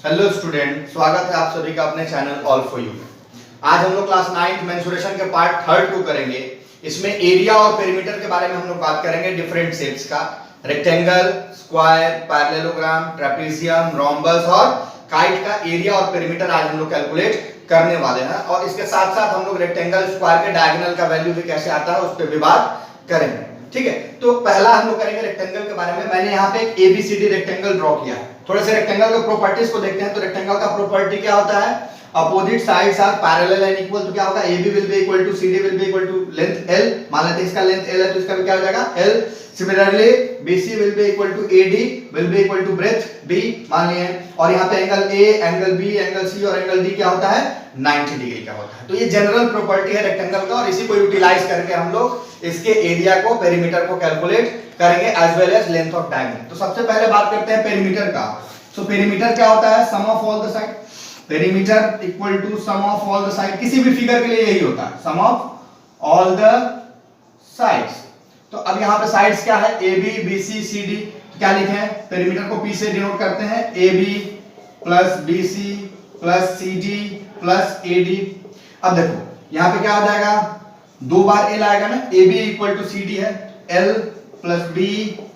Hello student, स्वागत है आप सभी का अपने चैनल ऑल फॉर यू में। आज हम लोग क्लास 9th मेंसुरेशन के पार्ट थर्ड को करेंगे। इसमें एरिया और पेरीमीटर के बारे में हम लोग बात करेंगे, डिफरेंट शेप्स का, rectangle, square, parallelogram, trapezium, rhombus और काइट का एरिया और पेरीमीटर आज हम लोग कैलकुलेट करने वाले हैं। और इसके साथ साथ हम लोग रेक्टेंगल, स्क्वायर के डायगोनल का वैल्यू भी कैसे आता है उस पर भी बात करेंगे। ठीक है, तो पहला हम लोग करेंगे रेक्टेंगल के बारे में। मैंने यहाँ पे एक एबीसीडी रेक्टेंगल ड्रॉ किया है। थोड़े से रेक्टेंगल के प्रॉपर्टीज को देखते हैं। तो रेक्टेंगल का प्रॉपर्टी क्या होता है? Opposite sides are parallel and equal. तो क्या होगा? AB will be equal to CD will be equal to length L। मान लेते हैं इसका लेंथ L है तो इसका भी क्या हो जाएगा? L। Similarly BC will be equal to AD will be equal to breadth B मान लिए। और यहाँ पे angle A, angle B, angle C और एंगल D क्या होता है? 90 डिग्री का होता है। तो ये जनरल प्रॉपर्टी है रेक्टेंगल का और इसी को यूटिलाइज करके हम लोग इसके एरिया को, पेरीमीटर को कैलकुलेट करेंगे as well as length of diagonal. तो सबसे पहले बात करते हैं पेरीमीटर का। सो पेरीमीटर क्या होता है? Sum of all the side. Perimeter equal to sum of all the side. किसी भी फिगर के लिए यही होता है, sum of all the sides. तो अब यहाँ पे साइड्स क्या है? AB, BC, CD। क्या लिखे हैं? पेरीमीटर को P से डिनोट करते हैं, AB plus BC plus CD plus AD। अब देखो यहाँ पे क्या हो जाएगा? दो बार L आएगा ना, AB इक्वल टू CD है, L plus B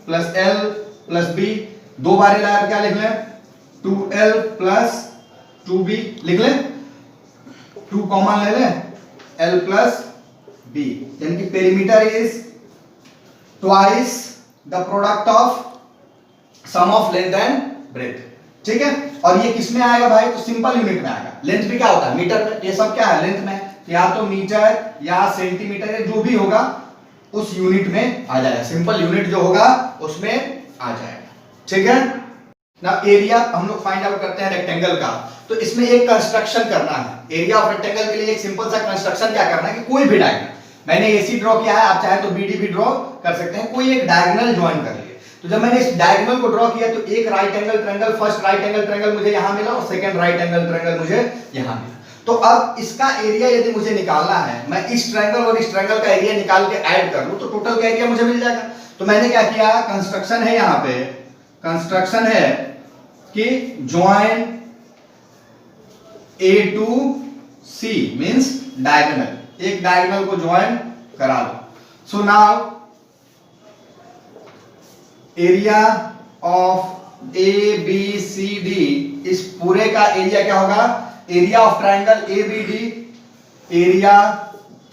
plus L plus B। दो बार L आया तो क्या लिख लें? 2L प्लस 2B लिख लें, 2 कॉमन ले लें, L प्लस B। यानी कि perimeter is twice the product of sum of length and breadth. ठीक है, और ये किस में आएगा भाई? तो सिंपल यूनिट में आएगा। लेंथ भी क्या होता है? मीटर में। ये सब क्या है? लेंथ में। या तो मीटर या सेंटीमीटर या जो भी होगा उस यूनिट में आ जाएगा। सिंपल यूनिट जो होगा उसमें आ जाएगा। ठीक है ना। एरिया हम लोग फाइंड आउट करते हैं रेक्टेंगल का। तो इसमें एक कंस्ट्रक्शन करना है। एरिया ऑफ रेक्टेंगल के लिए एक सिंपल सा कंस्ट्रक्शन क्या करना है कि कोई भी डायगोनल, मैंने AC ड्रॉ किया है, आप चाहे तो BD भी ड्रॉ कर सकते हैं, कोई एक डायगोनल ज्वाइन कर लिए। तो जब मैंने इस डायगोनल को ड्रॉ किया तो एक right angle triangle, first right angle triangle मुझे यहां मिला और सेकंड राइट एंगल ट्रायंगल मुझे यहां मिला। तो अब इसका एरिया यदि मुझे निकालना है, मैं इस ट्रायंगल और इस ट्रायंगल का एरिया निकाल के ऐड कर लूं तो टोटल का एरिया मुझे मिल जाएगा। तो मैंने क्या किया? कंस्ट्रक्शन है, यहां पे कंस्ट्रक्शन है कि join A to C means diagonal, एक डायगोनल को ज्वाइन करा दो। So now area of ABCD, इस पूरे का एरिया क्या होगा? Area of triangle ABD, area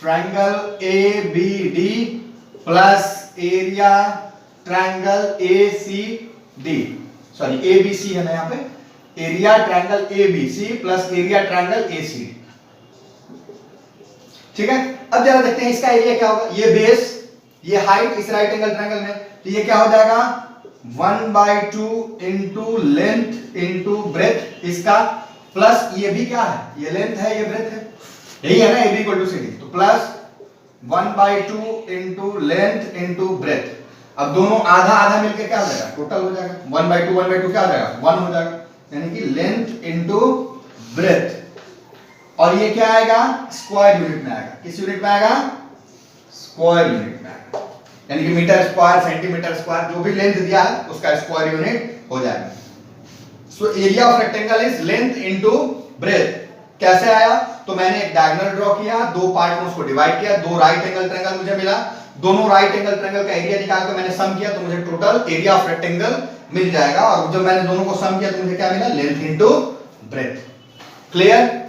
triangle ABD plus area triangle ACD, sorry ABC है ना यहाँ पे, area triangle ABC plus area triangle ACD। ठीक है, अब जरा देखते हैं इसका एरिया क्या होगा। ये बेस, ये हाइट इस राइट एंगल ट्रायंगल में, तो ये क्या हो जाएगा? 1/2 इंटू लेंथ इंटू ब्रेथ इसका, प्लस ये भी क्या है? ये लेंथ है, ये ब्रेथ है, यही है ना AB इक्वल टू CD। तो plus 1/2 into length into breadth. अब दोनों आधा आधा मिलकर क्या हो जाएगा? टोटल हो जाएगा 1/2 क्या हो जाएगा? 1 हो जाएगा, यानी कि लेंथ इंटू ब्रेथ। और ये क्या आएगा? स्क्वायर यूनिट में आएगा। किस यूनिट में आएगा? स्क्वायर यूनिट में आएगा, यानी कि मीटर स्क्वायर, सेंटीमीटर स्क्वायर, जो भी लेंथ दिया है उसका स्क्वायर यूनिट हो जाएगा। सो area of rectangle is length into breadth. कैसे आया? तो मैंने एक डायगोनल ड्रॉ किया, दो पार्ट में उसको डिवाइड किया, दो राइट एंगल ट्रायंगल मुझे मिला, दोनों राइट एंगल ट्रायंगल का एरिया निकाल कर मैंने सम किया तो मुझे टोटल एरिया ऑफ रेक्टेंगल मिल जाएगा। और जब मैंने दोनों को सम किया तो मुझे क्या मिला? Length into breadth. Clear?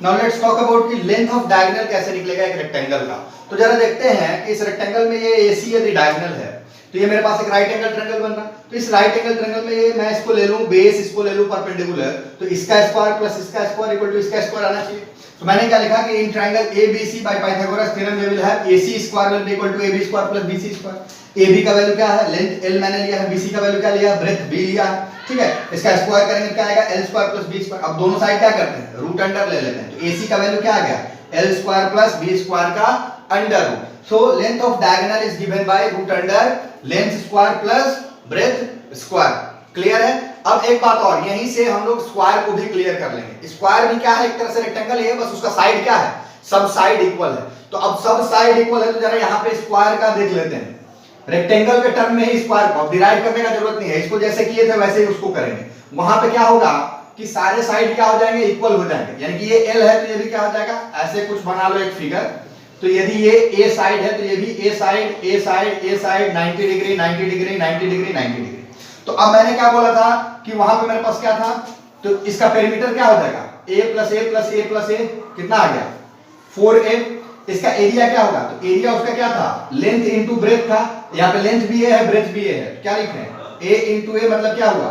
Now let's talk about कि लेंथ ऑफ डायगोनल कैसे निकलेगा एक रेक्टेंगल का। तो जरा देखते हैं कि इस रेक्टेंगल में ये AC यदि डायगोनल है तो ये मेरे पास एक राइट एंगल ट्रायंगल बन रहा है। तो इस राइट एंगल ट्रायंगल में ये मैं इसको ले लूं बेस, इसको ले लूं परपेंडिकुलर, तो इसका स्क्वायर प्लस इसका स्क्वायर इक्वल टू इसका स्क्वायर आना चाहिए। तो मैंने क्या लिखा कि in triangle ABC by Pythagoras theorem we will have AC square will be equal to AB square plus BC square. AB का वैल्यू क्या है? लेंथ L मैंने लिया है, BC का वैल्यू क्या लिया? ब्रेथ B लिया है। ठीक है, इसका स्क्वायर करेंगे क्या आएगा? L square plus B square. अब दोनों साइड क्या करते हैं? रूट अंडर ले लेते हैं। तो AC का वैल्यू क्या आ गया? L square plus B square का under root. So length of diagonal is given by root under length square plus breadth square. Clear है? अब एक बात और, यहीं से हम लोग स्क्वायर को भी क्लियर कर लेंगे। स्क्वायर भी क्या है? एक तरह से रेक्टेंगल है, बस उसका साइड क्या है? सब साइड इक्वल है। तो अब सब साइड इक्वल है तो जरा यहाँ पे स्क्वायर का देख लेते हैं। रेक्टेंगल के टर्म में ही स्क्वायर को डिराइव करने का जरूरत नहीं है, इसको जैसे किए थे वैसे ही उसको करेंगे। वहां पे क्या होगा कि सारे साइड क्या हो जाएंगे, इक्वल हो जाएंगे, यानी कि ये L है तो ये भी क्या हो जाएगा, ऐसे कुछ बना लो एक फिगर। तो यदि ये A साइड है तो ये भी A side A side A side 90 degree 90 degree 90 degree 90 degree. तो अब मैंने क्या बोला था कि वहां पे मेरे पास क्या था, तो इसका पेरीमीटर क्या हो जाएगा, A plus A plus A plus A कितना आ गया 4A। इसका एरिया क्या होगा, तो एरिया उसका क्या था, लेंथ इनटू ब्रेथ था, यहाँ पे लेंथ भी A है ब्रेथ भी A है, क्या लिख रहे हैं A इनटू A मतलब क्या हुआ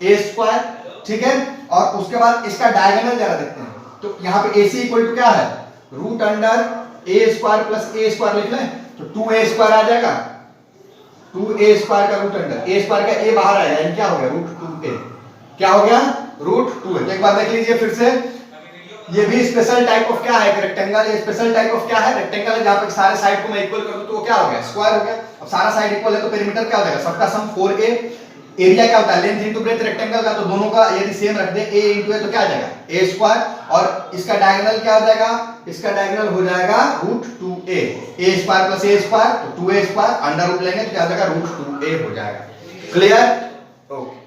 A स्क्वायर, ठीक है। और उसके बाद इसका डायगोनल जरा देखते हैं, तो यहाँ पे AC इक्वल टू क्या है root under A square plus A square लिख लें, तो 2A स्क्वायर आ जाएगा, 2A स्क्वायर का रूट अंडर A स्क्वायर का A बाहर आएगा, यानी क्या हो गया रूट 2A, क्या हो गया रूट 2A। एक बार देख लीजिए फिर से, ये भी स्पेशल टाइप ऑफ क्या है, रेक्टेंगल। ये स्पेशल टाइप ऑफ क्या है, रेक्टेंगल है, जहां पे सारे साइड को मैं इक्वल कर दूं तो वो क्या हो गया स्क्वायर हो गया। अब सारा साइड इक्वल है तो पेरीमीटर क्या हो जाएगा, सबका सम 4A। एरिया क्या होता है लेंथ इनटू ब्रेथ रेक्टेंगल का, तो दोनों का यदि सेम रख दे A इनटू A तो क्या आ जाएगा A स्क्वायर, और इसका डायगोनल क्या हो जाएगा, इसका डायगोनल हो जाएगा root 2A, A square plus A square तो 2A स्क्वायर, अंडर रूट लेंगे तो क्या हो जाएगा रूट 2A हो जाएगा। Clear, okay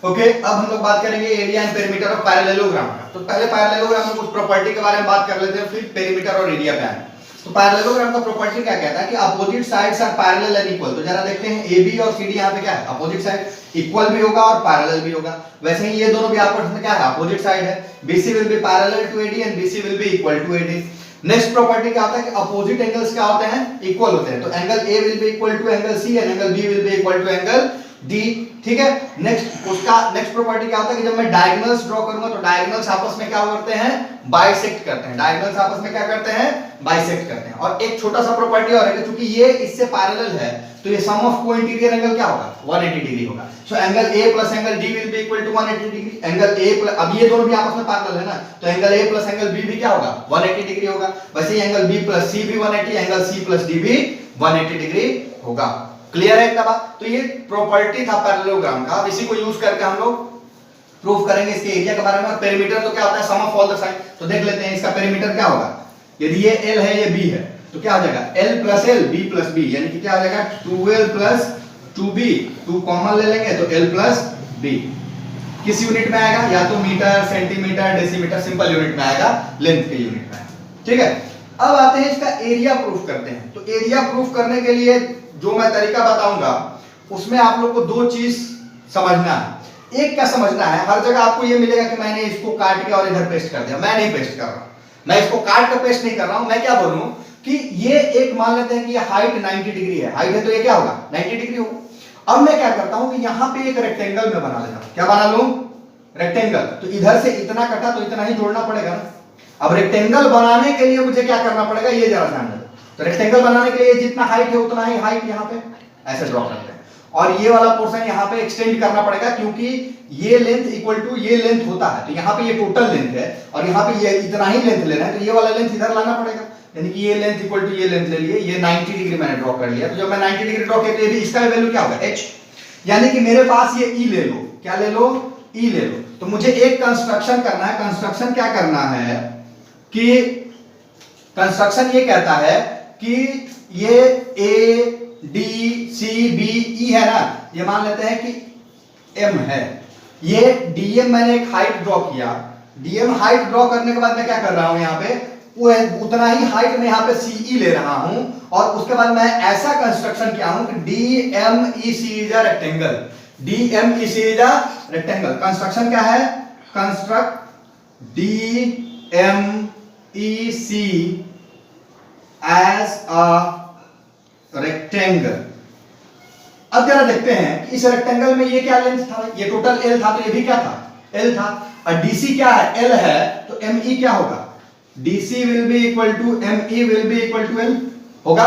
okay. अब हम लोग बात करेंगे area and perimeter of parallelogram का। तो पहले पैरेललोग्राम में कुछ प्रॉपर्टी के बारे में बात कर लेते हैं, फिर पेरीमीटर और एरिया पे आएंगे। तो पैरेललोग्राम का प्रॉपर्टी क्या कहता है कि opposite sides are parallel and equal. तो जरा देखते हैं AB और CD यहाँ पे क्या है, अपोजिट साइड इक्वल भी होगा और पैरेलल भी होगा। वैसे ही ये दोनों भी आपस में क्या है, अपोजिट साइड है। BC will be parallel to AD and BC will be equal to AD। Next property क्या होता है कि अपोजिट एंगल्स क्या होते हैं, इक्वल होते हैं। तो angle A will be equal to angle C and angle B will be equal to angle D, ठीक है। नेक्स्ट उसका नेक्स्ट प्रॉपर्टी क्या होता है कि जब मैं डायगोनल्स ड्रॉ करूंगा तो डायगोनल्स आपस में क्या करते हैं, बाइसेक्ट करते हैं। डायगोनल्स आपस में क्या करते हैं, बाइसेक्ट करते हैं। और एक छोटा सा प्रॉपर्टी और है कि क्योंकि ये इससे पैरेलल है तो ये सम ऑफ को इंटीरियर एंगल क्या होगा 180 डिग्री होगा। So angle A plus angle D will be equal to 180 degree. Angle A plus, अब ये दोनों भी आपस में पैरेलल है ना, तो angle A plus angle B भी क्या होगा 180 डिग्री होगा। वैसे ही एंगल B प्लस C भी 180, एंगल C प्लस D भी 180 डिग्री होगा। क्लियर है इतना बात। तो ये प्रॉपर्टी था पैरेललोग्राम का, अब इसी को यूज करके हम लोग प्रूफ करेंगे इसके एरिया के बारे में। पेरीमीटर तो क्या होता है, sum of all the side. तो देख लेते हैं इसका पेरीमीटर क्या होगा। यदि ये L है ये B है तो क्या हो जाएगा L plus L B plus B, यानी कि क्या हो जाएगा 2L प्लस 2B, 2 कॉमन ले लेंगे तो L प्लस B। किस यूनिट में आएगा, या तो metre centimetre decimetre, simple unit में आएगा, लेंथ के यूनिट में आएगा, ठीक है। अब आते हैं इसका एरिया प्रूफ करते हैं। तो एरिया प्रूफ करने के लिए जो मैं तरीका बताऊंगा उसमें आप लोग को दो चीज समझना है। एक क्या समझना है, हर जगह आपको ये मिलेगा कि मैंने इसको काट के और इधर पेस्ट कर दिया। मैं नहीं पेस्ट कर रहा हूं, मैं इसको काट के पेस्ट नहीं कर रहा हूं। मैं क्या बोलूं कि ये एक मान लेते हैं कि ये हाइट 90 डिग्री है, हाइट है तो ये क्या होगा 90 डिग्री होगा। अब मैं क्या करता हूं कि यहां पे एक रेक्टेंगल में बना लेता हूं। क्या बना लूं, रेक्टेंगल। तो इधर से इतना कटा तो इतना ही जोड़ना पड़ेगा ना। अब रेक्टेंगल बनाने के लिए मुझे क्या करना पड़ेगा, ये जरा ध्यान दो। तो रेक्टेंगल बनाने के लिए जितना हाइट है उतना ही हाइट यहाँ पे ऐसे ड्रॉ करते हैं, और ये वाला पोर्शन यहाँ पे एक्सटेंड करना पड़ेगा, क्योंकि ये लेंथ इक्वल टू ये लेंथ होता है। तो यहाँ पे ये टोटल लेंथ है और यहाँ पे ये इतना ही लेंथ लेना है, तो ये वाला लेंथ इधर लाना पड़ेगा। यानी कि ये लेंथ इक्वल टू ये लेंथ ले लिए, ये 90 डिग्री मैंने ड्रॉ कर लिया। तो जब मैं 90 डिग्री ड्रॉ किया तो ये भी इसका वैल्यू क्या होगा h, यानी कि मेरे पास ये E ले लो। क्या ले लो, E ले लो। तो मुझे एक कंस्ट्रक्शन करना है। कंस्ट्रक्शन क्या करना है कि कंस्ट्रक्शन ये कहता है कि ये A D C B E है ना, ये मान लेते हैं कि M है। ये DM मैंने एक हाइट ड्रॉ किया। DM हाइट ड्रॉ करने के बाद मैं क्या कर रहा हूं, यहाँ पे वो उतना ही हाइट में यहाँ पे CE ले रहा हूं, और उसके बाद मैं ऐसा कंस्ट्रक्शन किया हूं कि DMEC is a rectangle. DMEC is a rectangle. Construction क्या है, construct DMEC as a rectangle. अब जरा देखते हैं कि इस रेक्टेंगल में ये क्या लेंथ था, ये टोटल L था, तो ये भी क्या था L था। और DC क्या है, L है, तो ME क्या होगा, DC will be equal to ME will be equal to L होगा,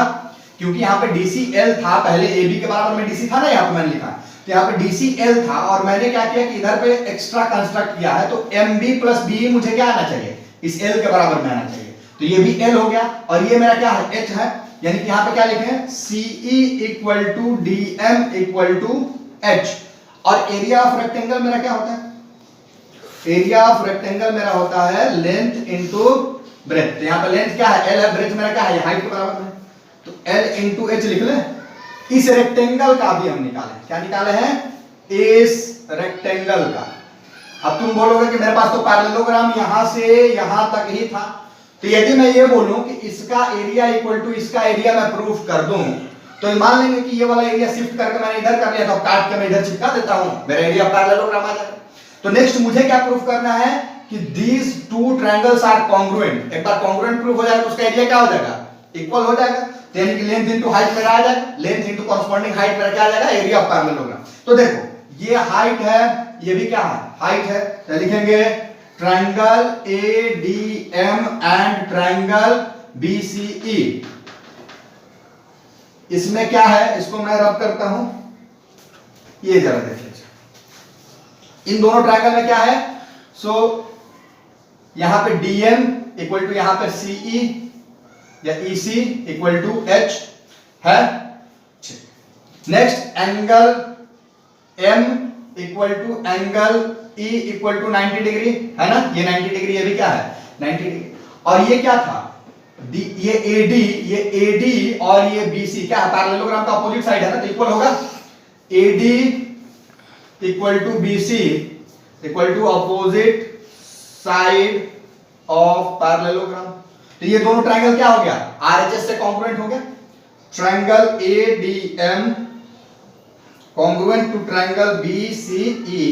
क्योंकि यहाँ पे DC L था, पहले AB के बराबर में DC था ना, यहाँ पे मैंने लिखा। तो यहाँ पे DC L था और मैंने क्या किया कि इधर पे एक्स्ट्रा कंस्ट्रक्ट किया है, तो MB प्लस BE मुझे क्या आना चाहिए, इस L के बराबर में आना चाहिए। तो ये भी L हो गया, और ये मेरा क्या है H है, यानी कि यहाँ पे क्या लिखे हैं CE equal to DM equal to H। और एरिया ऑफ रेक्टेंगल मेरा क्या होता है, एरिया ऑफ रेक्टेंगल मेरा होता है लेंथ इनटू ब्रेथ। यहाँ पे लेंथ क्या है L है, ब्रेथ मेरा क्या है हाइट के बराबर में, तो L इनटू H लिख ले। इस रेक्टेंगल का भी हम निकाले, क्या निकाले हैं, इस रेक्टेंगल का। अब तुम बोलोगे कि मेरे पास तो पैरेललोग्राम यहां से यहां तक ही था, तो यदि मैं ये बोलूं कि इसका एरिया इक्वल टू इसका एरिया मैं प्रूफ कर दूं, तो मान लेंगे कि ये वाला एरिया शिफ्ट करके मैंने इधर कर लिया, तो काट के मैं इधर चिपका देता हूं, मेरा एरिया पैरेललोग्राम आ जाएगा। तो नेक्स्ट मुझे क्या प्रूफ करना है कि these two triangles are congruent। एक बार congruent प्रूफ हो जाएगा तो उसका एरिया क्या हो जाएगा, इक्वल हो जाएगा। तो यानी कि लेंथ इनटू हाइट मेरा आ जाएगा, लेंथ इनटू कॉरस्पॉन्डिंग हाइट मेरा क्या आ जाएगा, एरिया ऑफ पैरेललोग्राम। तो देखो ये हाइट है, ये भी क्या है, हाइट है, तो लिखेंगे triangle ADM and triangle BCE। इसमें क्या है, इसको मैं रब करता हूं, ये जरा देख लीजिए। इन दोनों ट्रायंगल में क्या है, यहां पे DM इक्वल टू यहां पे CE या EC इक्वल टू H है। Next angle M equal to angle E equal to 90 degree है ना, ये 90 डिग्री, ये भी क्या है 90 डिग्री। और ये क्या था, ये AD और ये BC क्या है, पैरेललोग्राम का अपोजिट साइड है ना, तो इक्वल होगा AD equal to BC equal to opposite side of parallelogram. तो ये दोनों ट्रायंगल क्या हो गया, RHS से कॉन्ग्रुएंट हो गया। Triangle ADM congruent to triangle BCE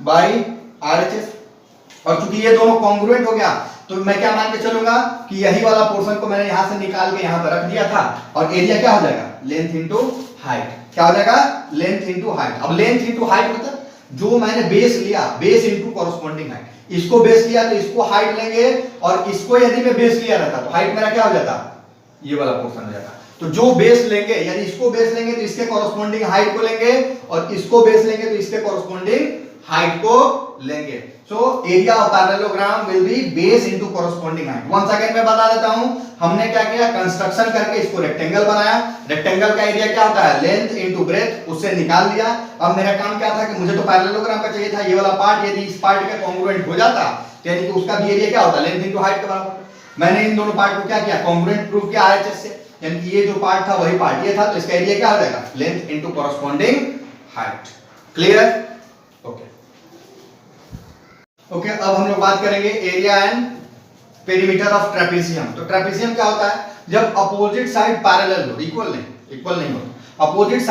by RHS। और चूंकि ये दोनों कॉन्ग्रुएंट हो गया, तो मैं क्या मान के चलूंगा कि यही वाला पोर्शन को मैंने यहां से निकाल के यहां पर रख दिया था, और एरिया क्या हो जाएगा, लेंथ इनटू हाइट। क्या हो जाएगा, लेंथ इनटू हाइट। अब लेंथ इनटू हाइट मतलब जो मैंने बेस लिया, बेस इनटू कॉरस्पॉन्डिंग हाइट, इसको बेस लिया तो इसको हाइट लेंगे, और इसको यदि मैं बेस लिया रहता तो हाइट मेरा क्या हो जाता, ये वाला पोर्शन हो जाता। तो जो बेस लेंगे, यानी इसको बेस लेंगे तो इसके कॉरस्पॉन्डिंग हाइट को लेंगे, और इसको बेस लेंगे तो इसके कॉरस्पॉन्डिंग हाइट को लेंगे। So area of parallelogram will be base into corresponding height. Once again मैं बता देता हूं, हमने क्या किया, कंस्ट्रक्शन करके इसको रेक्टेंगल बनाया। रेक्टेंगल का एरिया क्या होता है, लेंथ इनटू ब्रेथ, उससे निकाल दिया। अब मेरा काम क्या था कि मुझे तो पैरेललोग्राम का चाहिए था, ये वाला पार्ट यदि इस पार्ट के कॉन्ग्रुएंट हो जाता, यानी कि उसका भी एरिया क्या होता, लेंथ इनटू हाइट के बराबर। मैंने इन दोनों पार्ट को क्या किया, कॉन्ग्रुएंट प्रूफ किया RHS से, यानी कि ये जो पार्ट था वही पार्ट ये था, तो इसका एरिया क्या हो जाएगा, length into corresponding height. Clear, okay okay. अब हम लोग बात करेंगे area and perimeter of trapezium. तो ट्रेपेजियम क्या होता है, जब अपोजिट साइड पैरेलल हो, इक्वल नहीं हो, अपोजिट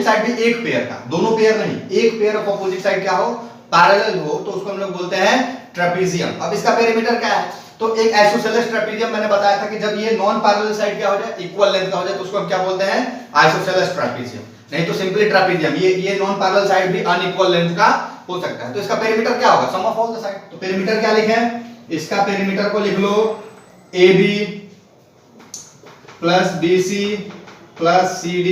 साइड भी एक पेयर का, दोनों पेयर नहीं, एक पेयर ऑफ अपोजिट साइड क्या हो, पैरेलल हो, तो उसको हम लोग बोलते हैं ट्रेपेजियम। अब इसका पेरीमीटर क्या है, तो एक आइसोसेलेस ट्रेपेजियम मैंने बताया था कि जब ये नॉन पैरेलल साइड क्या हो जाए, इक्वल लेंथ का हो जाए, तो उसको हम क्या बोलते हैं, आइसोसेलेस ट्रेपेजियम, नहीं तो सिंपली ट्रेपेजियम। ये नॉन पैरेलल साइड भी अनइक्वल लेंथ का हो सकता है। तो इसका पेरीमीटर क्या होगा, सम ऑफ ऑल द साइड। तो पेरीमीटर क्या लिखें, इसका पेरीमीटर को लिख लो AB plus BC plus CD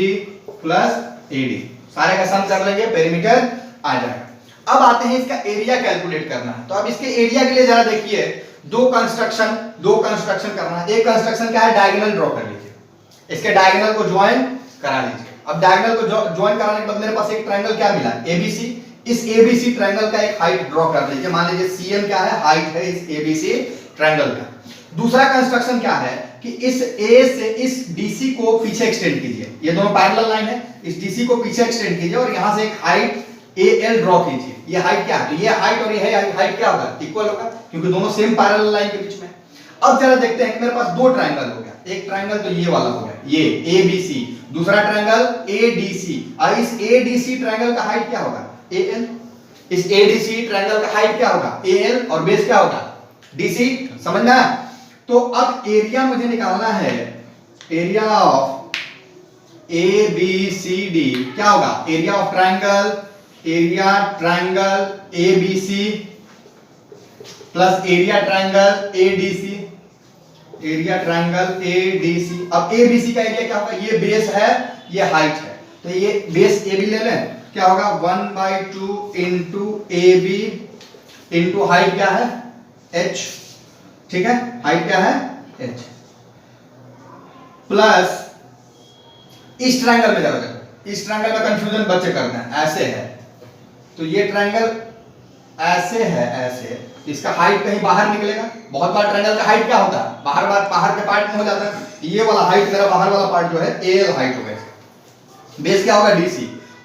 plus AD, सारे का सम कर लेंगे, पेरीमीटर आ जाएगा। अब आते हैं इसका एरिया कैलकुलेट करना है। तो अब इसके एरिया के लिए जरा देखिए, दो कंस्ट्रक्शन करना है। एक कंस्ट्रक्शन क्या है, डायगोनल ड्रॉ कर लीजिए, इसके डायगोनल को ज्वाइन करा लीजिए। अब डायगोनल को ज्वाइन कराने के बाद मेरे पास एक ट्रायंगल क्या मिला, ABC। इस ABC ट्रायंगल का एक हाइट ड्रॉ कर लीजिए, मान लीजिए CM क्या है, हाइट है इस ABC ट्रायंगल का। दूसरा कंस्ट्रक्शन क्या है कि इस A से इस DC को पीछे एक्सटेंड कीजिए, ये दोनों पैरेलल लाइन है, इस DC को पीछे एक्सटेंड कीजिए और यहां से एक हाइट AL ड्रॉ कीजिए। ये हाइट क्या है, तो ये हाइट और ये हाइट क्या होगा, इक्वल होगा, क्योंकि दोनों सेम पैरेलल लाइन के बीच में। अब जरा देखते हैं कि मेरे पास दो ट्रायंगल हो गया, एक ट्रायंगल तो ये वाला हो गया, ये ABC, दूसरा ट्रायंगल ADC। और इस ADC ट्रायंगल का हाइट क्या होगा, AL। इस ADC ट्रायंगल का हाइट क्या होगा, AL, और बेस क्या होगा, DC। समझना। तो अब एरिया मुझे निकालना है, एरिया ऑफ ABCD क्या होगा, area of triangle ABC plus area triangle ADC। अब ABC का एरिया क्या होगा, ये बेस है, ये हाइट है, तो ये बेस AB ले लें, क्या होगा 1/2 इंटू AB इंटू हाइट क्या है, H। ठीक है, हाइट क्या है, H, प्लस इस ट्रायंगल में जरा देखो, इस ट्रायंगल में कंफ्यूजन बच्चे करते हैं, ऐसे है, तो ये ट्रायंगल ऐसे है, ऐसे, इसका हाइट कहीं बाहर निकलेगा। बहुत बार ट्रायंगल का हाइट क्या होता है, बाहर के पार्ट में हो जाता है। ये वाला हाइट, मेरा बाहर वाला पार्ट जो है AL हाइट हो गया, बेस क्या होगा DC,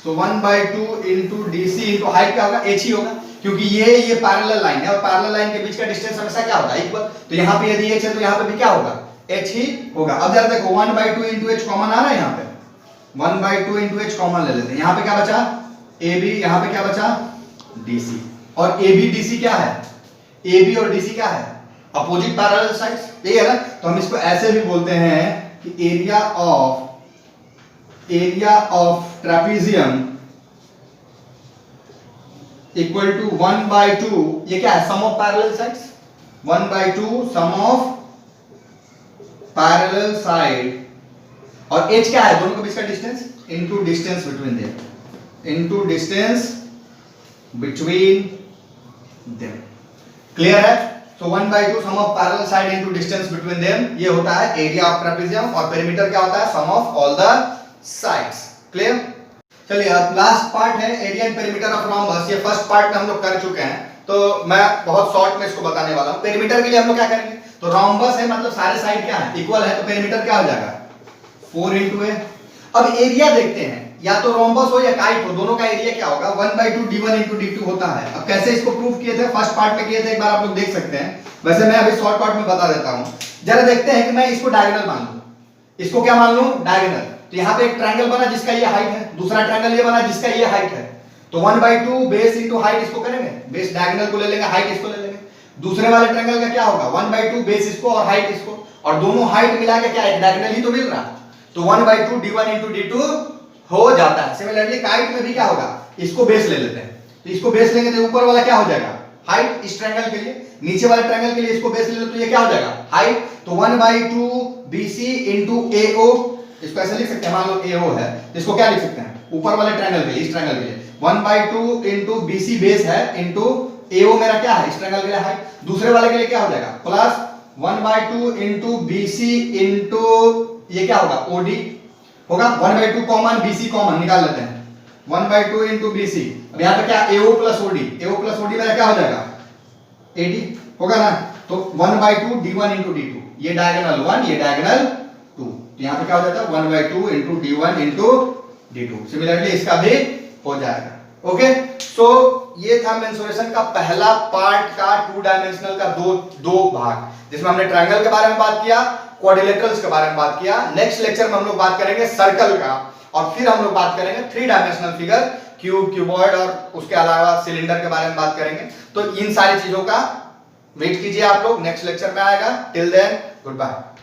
तो 1/2 इंटू DC इंटू हाइट क्या होगा h ही होगा, क्योंकि ये पैरेलल लाइन है और पैरेलल लाइन के बीच का डिस्टेंस हमेशा क्या होगा इक्वल, तो यहाँ पे यदि h है तो यहाँ पे भी क्या होगा h ही होगा। अब जरा देखो 1/2 इंटू h कॉमन आ रहा है, यहाँ पे 1/2 इंटू h कॉमन ले लेते हैं, यहाँ पे क्या बचा AB, यहाँ पे क्या बचा DC, और AB DC क्या है, AB और DC क्या है अपोजिट पैरेलल साइड्स, यही है ना। तो हम इसको ऐसे भी बोलते हैं कि area of trapezium equal to 1/2, ये क्या है sum of parallel sides, 1/2 sum of parallel side, और h क्या है दोनों के बीच का distance into distance between them, into distance between them, clear है। तो 1/2 sum of parallel side into distance between them, ये होता है एरिया ऑफ ट्रेपेजियम, और पेरीमीटर क्या होता है sum of all the sides, clear. चलिए अब लास्ट पार्ट है area and perimeter of rhombus, ये फर्स्ट पार्ट में हम लोग कर चुके हैं, तो मैं बहुत शॉर्ट में इसको बताने वाला हूं। पेरीमीटर के लिए हम लोग क्या करेंगे, तो रोम्बस है मतलब सारे साइड क्या है इक्वल है, तो पेरीमीटर क्या हो जाएगा 4 इंटू a। अब एरिया देखते हैं, या तो रोम्बस हो या काइट हो, दोनों का एरिया क्या होगा 1/2 d1 इंटू d2 होता है। अब कैसे इसको प्रूव किए थे, फर्स्ट पार्ट में किए थे, एक बार आप लोग देख सकते हैं, वैसे मैं अभी शॉर्ट पार्ट में बता देता हूं। जरा देखते हैं कि मैं इसको डायगोनल मान लूं, इसको क्या मान लूं डायगोनल, तो यहाँ पे एक ट्रायंगल बना जिसका ये हाइट है, दूसरा ट्रायंगल ये बना जिसका ये हाइट है, तो 1/2 बेस इंटू हाइट इसको करेंगे, बेस डायगोनल को ले लेंगे, हाइट इसको ले लेंगे। दूसरे वाले ट्रायंगल का क्या होगा 1/2 बेस इसको और हाइट इसको, और दोनों हाइट मिला के क्या एक डायगोनल ही तो मिल रहा, तो 1/2 d1 इंटू d2 हो जाता है। सिमिलरली काइट में भी क्या होगा, इसको बेस ले लेते हैं, तो इसको बेस लेंगे तो ऊपर वाला क्या हो जाएगा हाइट इस ट्रायंगल के लिए, नीचे वाले ट्रायंगल के लिए इसको बेस ले लो तो ये क्या हो जाएगा हाइट, तो 1/2 BC इंटू AO, इसको ऐसे लिख सकते हैं, मान लो AO है तो इसको क्या लिख सकते हैं ऊपर वाले ट्रायंगल के लिए, इस ट्रायंगल के लिए 1/2 इंटू BC बेस है इंटू AO मेरा क्या है इस ट्रायंगल के लिए हाइट, दूसरे वाले के लिए क्या हो जाएगा प्लस 1/2 इंटू BC इंटू ये क्या होगा OD होगा, 1/2 कॉमन BC कॉमन निकाल लेते हैं, 1/2 इंटू BC, अब यहाँ पे क्या AO प्लस OD मेरा क्या हो जाएगा AD होगा ना, तो 1/2 d1 इंटू d2, ये डायगोनल 1 ये डायगोनल 2, तो यहाँ पे क्या हो जाता है 1/2 into d1 into d2। Similarly इसका भी हो जाएगा। ओके, सो ये था मेंसुरेशन का पहला पार्ट का 2 डायमेंशनल का दो भाग, जिसमें हमने ट्रायंगल के बारे में बात किया, क्वाड्रिलेटरल्स के बारे में बात किया। नेक्स्ट लेक्चर में हम लोग बात करेंगे सर्कल का, और फिर हम लोग बात करेंगे 3 डायमेंशनल फिगर, क्यूब, क्यूबॉइड और उसके अलावा सिलेंडर के बारे में बात करेंगे। तो इन सारी चीजों का वेट कीजिए आप लोग, नेक्स्ट लेक्चर में आएगा। Till then good bye.